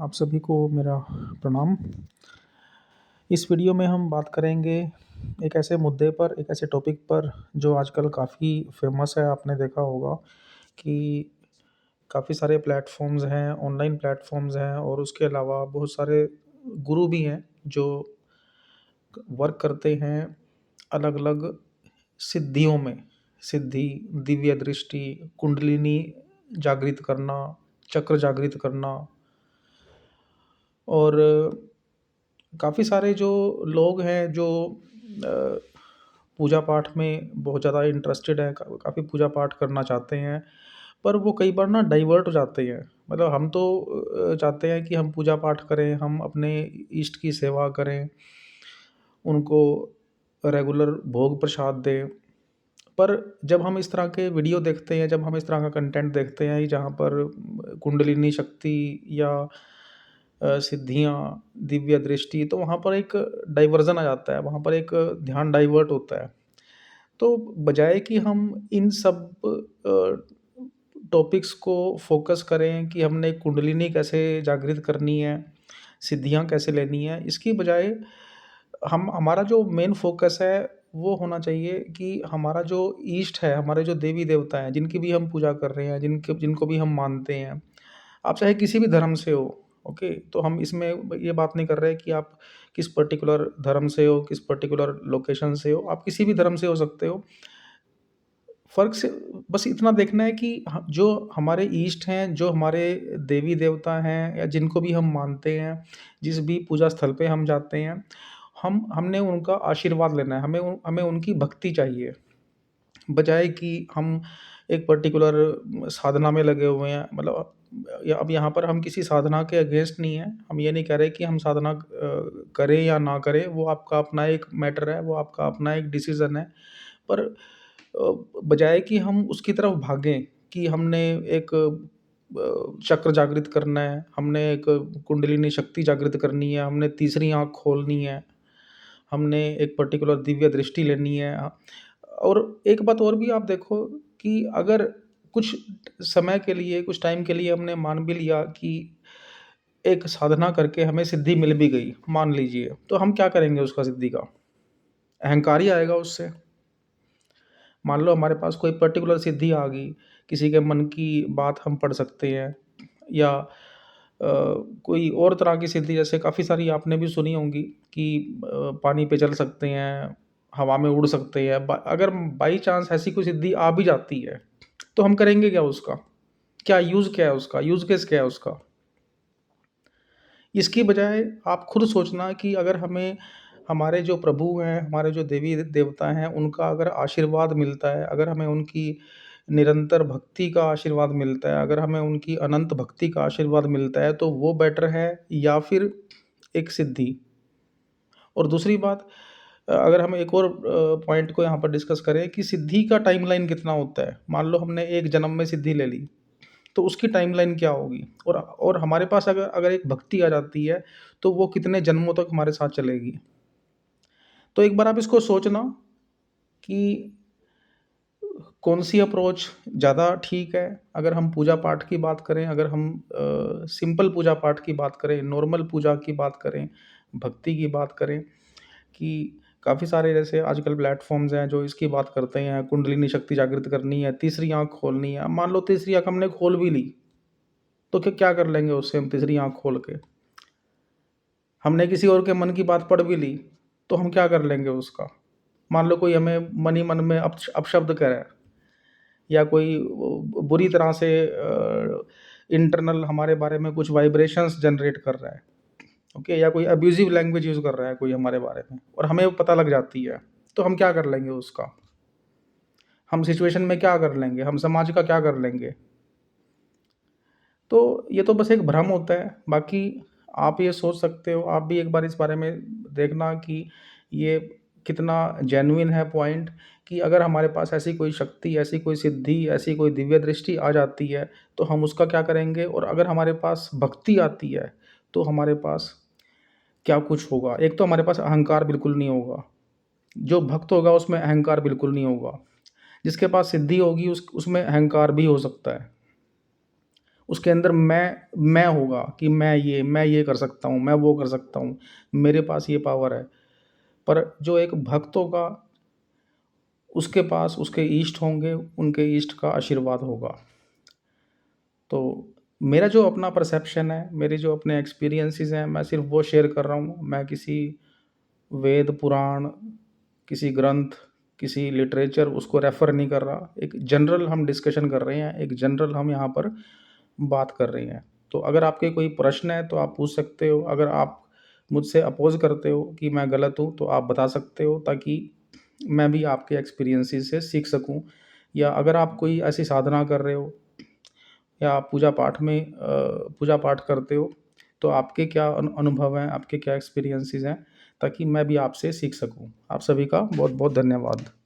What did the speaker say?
आप सभी को मेरा प्रणाम। इस वीडियो में हम बात करेंगे एक ऐसे मुद्दे पर, एक ऐसे टॉपिक पर जो आजकल काफ़ी फ़ेमस है। आपने देखा होगा कि काफ़ी सारे प्लेटफ़ॉर्म्स हैं, ऑनलाइन प्लेटफ़ॉर्म्स हैं और उसके अलावा बहुत सारे गुरु भी हैं जो वर्क करते हैं अलग-अलग सिद्धियों में। सिद्धि, दिव्य दृष्टि, कुंडलिनी जागृत करना, चक्र जागृत करना और काफ़ी सारे जो लोग हैं जो अ, पूजा पाठ में बहुत ज़्यादा इंटरेस्टेड हैं, काफ़ी पूजा पाठ करना चाहते हैं, पर वो कई बार ना डाइवर्ट हो जाते हैं। मतलब हम तो चाहते हैं कि हम पूजा पाठ करें, हम अपने इष्ट की सेवा करें, उनको रेगुलर भोग प्रसाद दें। पर जब हम इस तरह के वीडियो देखते हैं, जब हम इस तरह का कंटेंट देखते हैं जहाँ पर कुंडलिनी शक्ति या सिद्धियाँ, दिव्य दृष्टि, तो वहाँ पर एक डाइवर्ज़न आ जाता है, वहाँ पर एक ध्यान डाइवर्ट होता है। तो बजाय कि हम इन सब टॉपिक्स को फ़ोकस करें कि हमने कुंडलिनी कैसे जागृत करनी है, सिद्धियाँ कैसे लेनी है, इसकी बजाय हम हमारा जो मेन फ़ोकस है, वो होना चाहिए कि हमारा जो ईष्ट है, हमारे जो देवी-देवता हैं, जिनकी भी हम पूजा कर रहे हैं, जिनको भी हम मानते हैं, आप चाहे किसी भी धर्म से हो, ओके? तो हम इसमें ये बात नहीं कर रहे कि आप किस पर्टिकुलर धर्म से हो, किस पर्टिकुलर लोकेशन से हो, आप किसी भी धर्म से हो सकते हो। फ़र्क से बस इतना देखना है कि जो हमारे ईष्ट हैं, जो हमारे देवी-देवता हैं या जिनको भी हम मानते हैं, जिस भी पूजा स्थल पे हम जाते हैं, हमने उनका आशीर्वाद लेना है, हमें उनकी भक्ति चाहिए। बजाए कि हम एक पर्टिकुलर साधना में लगे हुए हैं, मतलब या अब यहाँ पर हम किसी साधना के अगेंस्ट नहीं हैं। हम ये नहीं कह रहे कि हम साधना करें या ना करें, वो आपका अपना एक मैटर है, वो आपका अपना एक डिसीज़न है। पर बजाए कि हम उसकी तरफ भागें कि हमने एक चक्र जागृत करना है, हमने एक कुंडलिनी शक्ति जागृत करनी है, हमने तीसरी आँख खोलनी है, हमने एक पर्टिकुलर दिव्य दृष्टि लेनी है। और एक बात और भी आप देखो कि अगर कुछ समय के लिए, कुछ टाइम के लिए हमने मान भी लिया कि एक साधना करके हमें सिद्धि मिल भी गई, मान लीजिए, तो हम क्या करेंगे उसका सिद्धि का? अहंकार ही आएगा उससे। मान लो हमारे पास कोई पर्टिकुलर सिद्धि आ गई, किसी के मन की बात हम पढ़ सकते हैं या कोई और तरह की सिद्धि, जैसे काफ़ी सारी आपने भी सुनी होंगी कि पानी पे चल सकते हैं, हवा में उड़ सकते हैं। अगर बाई चांस ऐसी कोई सिद्धि आ भी जाती है, तो हम करेंगे क्या उसका? क्या यूज़ क्या है उसका? यूज़ केस क्या है उसका? इसकी बजाय आप खुद सोचना कि अगर हमें हमारे जो प्रभु हैं, हमारे जो देवी-देवता हैं, उनका अगर आशीर्वाद मिलता है, अगर हमें उनकी निरंतर भक्ति का आशीर्वाद मिलता है, अगर हमें उनकी अनंत भक्ति का आशीर्वाद मिलता है, तो वो बेटर है या फिर एक सिद्धि? और दूसरी बात, अगर हम एक और पॉइंट को यहाँ पर डिस्कस करें कि सिद्धि का टाइमलाइन कितना होता है? मान लो हमने एक जन्म में सिद्धि ले ली, तो उसकी टाइमलाइन क्या होगी? और हमारे पास अगर अगर एक भक्ति आ जाती है, तो वो कितने जन्मों तक हमारे साथ चलेगी? तो एक बार आप इसको सोचना कि कौन-सी अप्रोच ज़्यादा ठीक है। अगर हम पूजा-पाठ की बात करें, अगर हम सिंपल पूजा-पाठ की बात करें, नॉर्मल पूजा की बात करें, भक्ति की बात करें कि काफ़ी सारे जैसे आजकल प्लेटफ़ॉर्म्स हैं जो इसकी बात करते हैं, कुंडलिनी शक्ति जागृत करनी है, तीसरी आँख खोलनी है। अब मान लो तीसरी आँख हमने खोल भी ली, तो क्या कर लेंगे उससे हम तीसरी आँख खोल के? हमने किसी और के मन की बात पढ़ भी ली, तो हम क्या कर लेंगे उसका? मान लो कोई हमें मन ही मन में अपशब्द कह रहा है या कोई बुरी तरह से इंटरनल हमारे बारे में कुछ वाइब्रेशंस जनरेट कर रहा है, ओके? या कोई अब्यूज़िव लैंग्वेज यूज़ कर रहा है कोई हमारे बारे में और हमें वो पता लग जाती है, तो हम क्या कर लेंगे उसका? हम सिचुएशन में क्या कर लेंगे? हम समाज का क्या कर लेंगे? तो ये तो बस एक भ्रम होता है, बाकी आप ये सोच सकते हो, आप भी एक बार इस बारे में देखना कि ये कितना जेन्युइन है पॉइंट, कि अगर हमारे पास ऐसी कोई शक्ति, ऐसी कोई सिद्धि, ऐसी कोई दिव्य दृष्टि आ जाती है, तो हम उसका क्या करेंगे? और अगर हमारे पास भक्ति आती है, तो हमारे पास क्या कुछ होगा? एक तो हमारे पास अहंकार बिल्कुल नहीं होगा, जो भक्त होगा उसमें अहंकार बिल्कुल नहीं होगा, जिसके पास सिद्धि होगी उसमें अहंकार भी हो सकता है। उसके अंदर मैं होगा कि मैं ये कर सकता हूँ, मैं वो कर सकता हूँ, मेरे पास ये पावर है। पर जो एक भक्त होगा, उसके पास उसके इष्ट होंगे, उनके इष्ट का आशीर्वाद होगा। तो मेरा जो अपना परसेप्शन है, मेरे जो अपने एक्सपीरियंसेस हैं, मैं सिर्फ़ वो शेयर कर रहा हूँ। मैं किसी वेद, पुराण, किसी ग्रंथ, किसी लिटरेचर उसको रेफ़र नहीं कर रहा। एक जनरल हम डिस्कशन कर रहे हैं, एक जनरल हम यहाँ पर बात कर रहे हैं। तो अगर आपके कोई प्रश्न है तो आप पूछ सकते हो। अगर आप मुझसे अपोज़ करते हो कि मैं गलत हूँ, तो आप बता सकते हो ताकि मैं भी आपके एक्सपीरियंसेस से सीख सकूँ। या अगर आप कोई ऐसी साधना कर रहे हो या आप पूजा पाठ करते हो, तो आपके क्या अनुभव हैं, आपके क्या एक्सपीरियंसेस हैं, ताकि मैं भी आपसे सीख सकूँ। आप सभी का बहुत-बहुत धन्यवाद।